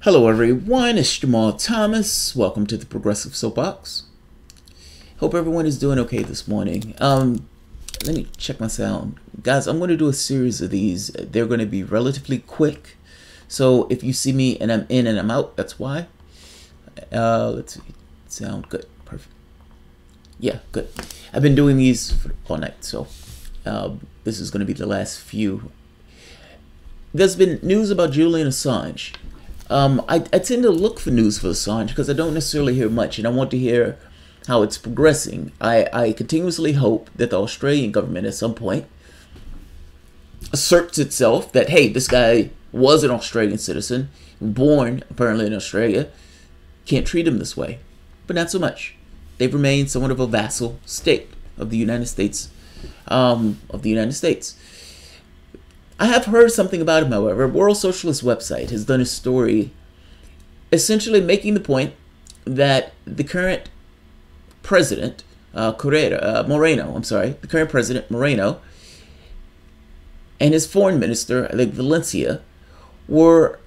Hello everyone, it's Jamal Thomas. Welcome to the Progressive Soapbox. Hope everyone is doing okay this morning. Let me check my sound. Guys, I'm going to do a series of these. They're going to be relatively quick. So if you see me and I'm in and I'm out, that's why. Let's see. Sound good. Perfect. Yeah, good. I've been doing these all night, so this is going to be the last few. There's been news about Julian Assange. I tend to look for news for Assange because I don't necessarily hear much, and I want to hear how it's progressing. I continuously hope that the Australian government at some point asserts itself that, hey, this guy was an Australian citizen, born apparently in Australia, can't treat him this way. But not so much. They've remained somewhat of a vassal state of the United States. I have heard something about him, however. World Socialist website has done a story essentially making the point that the current president, the current president Moreno, and his foreign minister, I think Valencia, were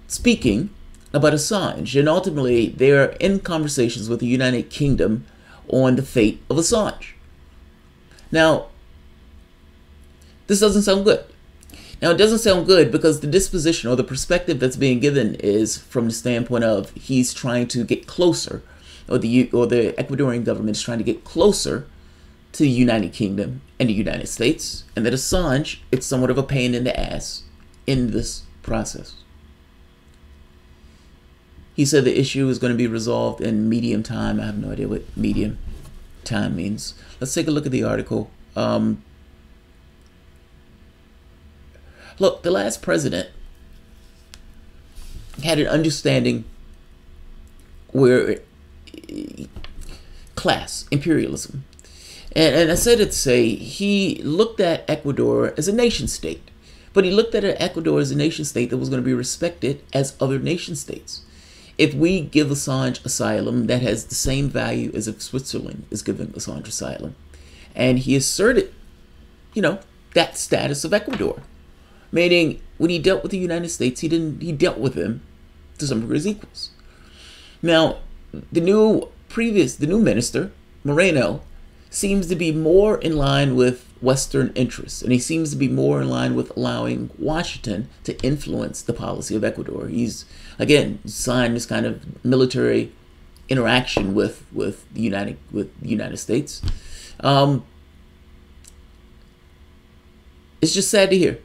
speaking about Assange, and ultimately they are in conversations with the United Kingdom on the fate of Assange. Now, this doesn't sound good. Now, it doesn't sound good because the disposition or the perspective that's being given is from the standpoint of he's trying to get closer, or the Ecuadorian government is trying to get closer to the United Kingdom and the United States, and that Assange, it's somewhat of a pain in the ass in this process. He said the issue is going to be resolved in medium time. I have no idea what medium time means. Let's take a look at the article. Look, the last president had an understanding where class, imperialism. And I said it to say he looked at Ecuador as a nation state, but he looked at Ecuador as a nation state that was going to be respected as other nation states. If we give Assange asylum, that has the same value as if Switzerland is giving Assange asylum. And he asserted, that status of Ecuador. Meaning, when he dealt with the United States, he dealt with them to some degree as equals. Now, the new minister, Moreno, seems to be more in line with Western interests, and he seems to be more in line with allowing Washington to influence the policy of Ecuador. He's, again, signed this kind of military interaction with the United States. It's just sad to hear.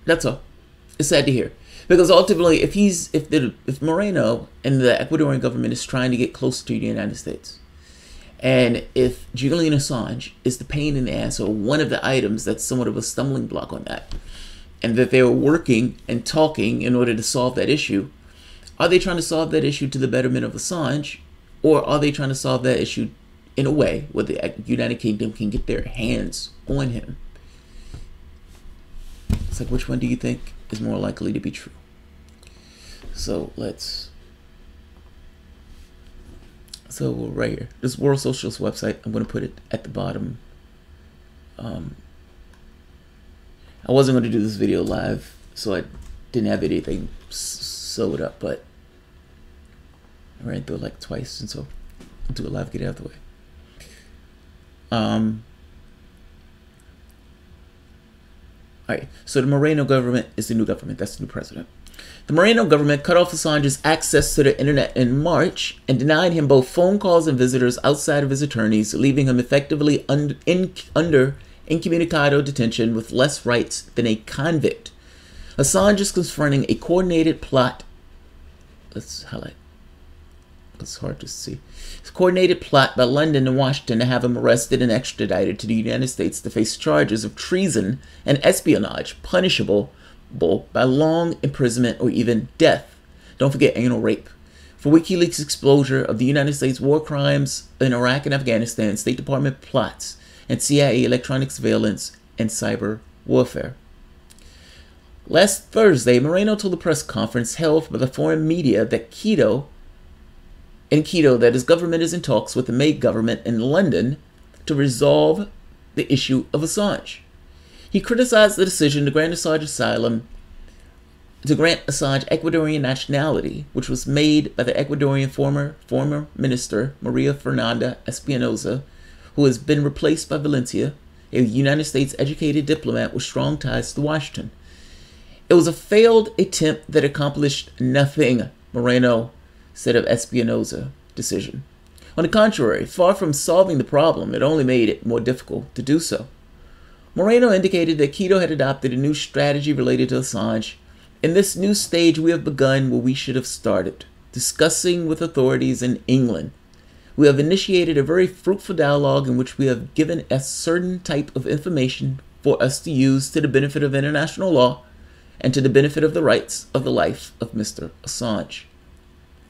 That's all. It's sad to hear, because ultimately, if Moreno and the Ecuadorian government is trying to get closer to the United States, and if Julian Assange is the pain in the ass or one of the items that's somewhat of a stumbling block on that, and that they're working and talking in order to solve that issue, are they trying to solve that issue to the betterment of Assange, or are they trying to solve that issue in a way where the United Kingdom can get their hands on him? It's like, which one do you think is more likely to be true? So right here, this World Socialist website, I'm going to put it at the bottom. I wasn't going to do this video live, so I didn't have anything sewed up, but I ran through it like twice, and so I'll do it live, get it out of the way. Alright, so the Moreno government is the new government. That's the new president. The Moreno government cut off Assange's access to the internet in March and denied him both phone calls and visitors outside of his attorneys, leaving him effectively under incommunicado detention with less rights than a convict. Assange is confronting a coordinated plot. Let's highlight. It's hard to see. It's a coordinated plot by London and Washington to have him arrested and extradited to the United States to face charges of treason and espionage, punishable by long imprisonment or even death. Don't forget anal rape. For WikiLeaks' exposure of the United States war crimes in Iraq and Afghanistan, State Department plots, and CIA electronic surveillance and cyber warfare. Last Thursday, Moreno told a press conference held by the foreign media that that his government is in talks with the May government in London to resolve the issue of Assange. He criticized the decision to grant Assange asylum to grant Assange Ecuadorian nationality, which was made by the Ecuadorian former minister Maria Fernanda Espinosa, who has been replaced by Valencia, a United States educated diplomat with strong ties to Washington. It was a failed attempt that accomplished nothing, Moreno said of Espinosa's decision. On the contrary, far from solving the problem, it only made it more difficult to do so. Moreno indicated that Quito had adopted a new strategy related to Assange. In this new stage, we have begun where we should have started, discussing with authorities in England. We have initiated a very fruitful dialogue in which we have given a certain type of information for us to use to the benefit of international law and to the benefit of the rights of the life of Mr. Assange.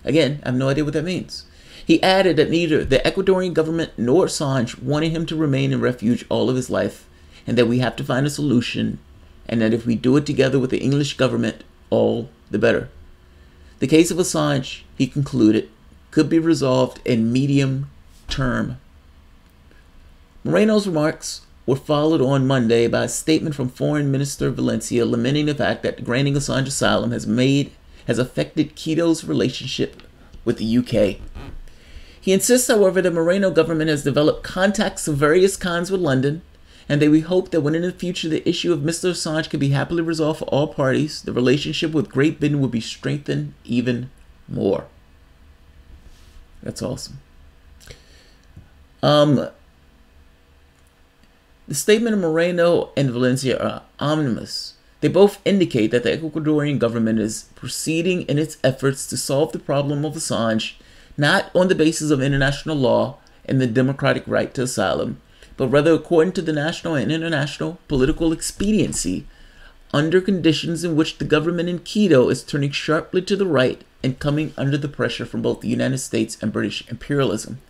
Again, I have no idea what that means. He added that neither the Ecuadorian government nor Assange wanted him to remain in refuge all of his life, and that we have to find a solution, and that if we do it together with the English government, all the better. The case of Assange, he concluded, could be resolved in medium term. Moreno's remarks were followed on Monday by a statement from Foreign Minister Valencia lamenting the fact that granting Assange asylum has affected Quito's relationship with the UK. He insists, however, that Moreno government has developed contacts of various kinds with London, and that we hope that when in the future the issue of Mr. Assange can be happily resolved for all parties, the relationship with Great Britain will be strengthened even more. That's awesome. The statement of Moreno and Valencia are ominous. They both indicate that the Ecuadorian government is proceeding in its efforts to solve the problem of Assange, not on the basis of international law and the democratic right to asylum, but rather according to the national and international political expediency, under conditions in which the government in Quito is turning sharply to the right and coming under the pressure from both the United States and British imperialism.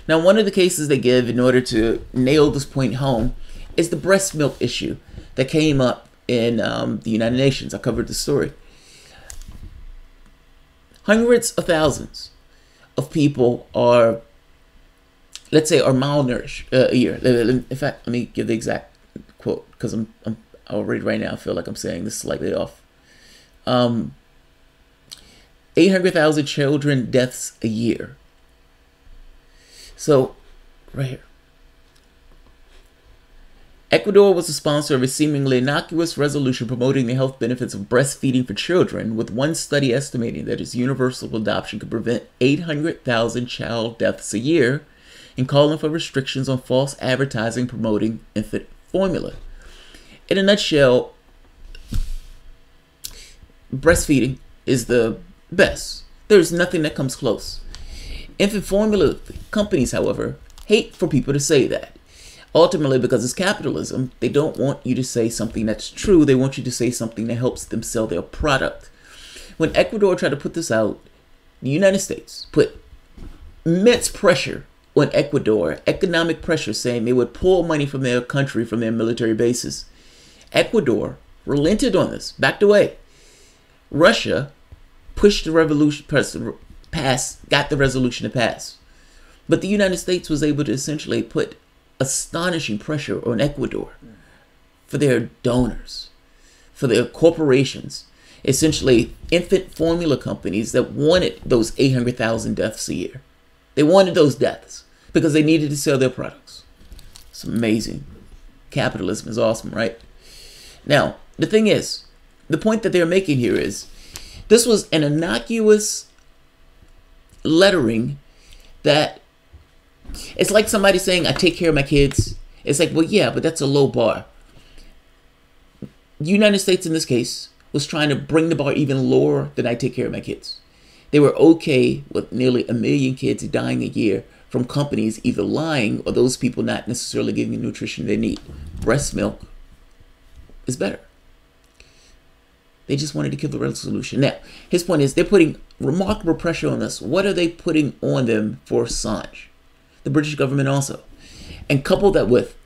Now, one of the cases they give in order to nail this point home is the breast milk issue that came up in the United Nations. I covered the story. Hundreds of thousands of people are, let's say, are malnourished a year. In fact, let me give the exact quote, because I'm already right now I feel like I'm saying this slightly off. 800,000 children deaths a year. So, right here. Ecuador was the sponsor of a seemingly innocuous resolution promoting the health benefits of breastfeeding for children, with one study estimating that its universal adoption could prevent 800,000 child deaths a year, and calling for restrictions on false advertising promoting infant formula. In a nutshell, breastfeeding is the best. There's nothing that comes close. Infant formula companies, however, hate for people to say that. Ultimately, because it's capitalism, they don't want you to say something that's true. They want you to say something that helps them sell their product. When Ecuador tried to put this out, the United States put immense pressure on Ecuador, economic pressure, saying they would pull money from their country, from their military bases. Ecuador relented on this, backed away. Russia pushed the revolution, got the resolution to pass. But the United States was able to essentially put astonishing pressure on Ecuador for their donors, for their corporations, essentially infant formula companies that wanted those 800,000 deaths a year. They wanted those deaths because they needed to sell their products. It's amazing. Capitalism is awesome, right? Now, the thing is, the point that they're making here is, this was an innocuous lettering that it's like somebody saying, I take care of my kids. It's like, well, yeah, but that's a low bar. The United States, in this case, was trying to bring the bar even lower than I take care of my kids. They were okay with nearly 1 million kids dying a year from companies either lying or those people not necessarily giving the nutrition they need. Breast milk is better. They just wanted to kill the resolution. Now, his point is they're putting remarkable pressure on us. What are they putting on them for Assange? The British government also. And couple that with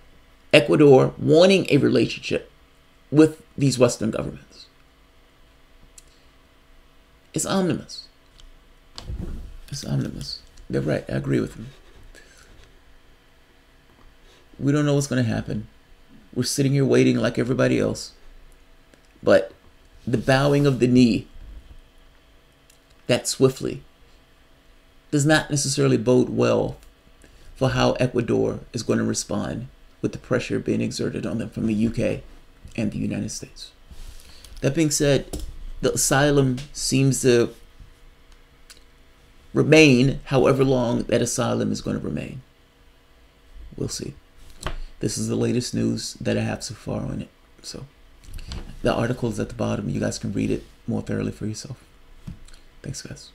Ecuador wanting a relationship with these Western governments. It's omnibus. It's omnibus. They're right. I agree with them. We don't know what's going to happen. We're sitting here waiting like everybody else. But the bowing of the knee that swiftly does not necessarily bode well for how Ecuador is going to respond with the pressure being exerted on them from the UK and the United States. That being said, the asylum seems to remain however long that asylum is going to remain. We'll see. This is the latest news that I have so far on it. So the article is at the bottom. You guys can read it more thoroughly for yourself. Thanks, guys.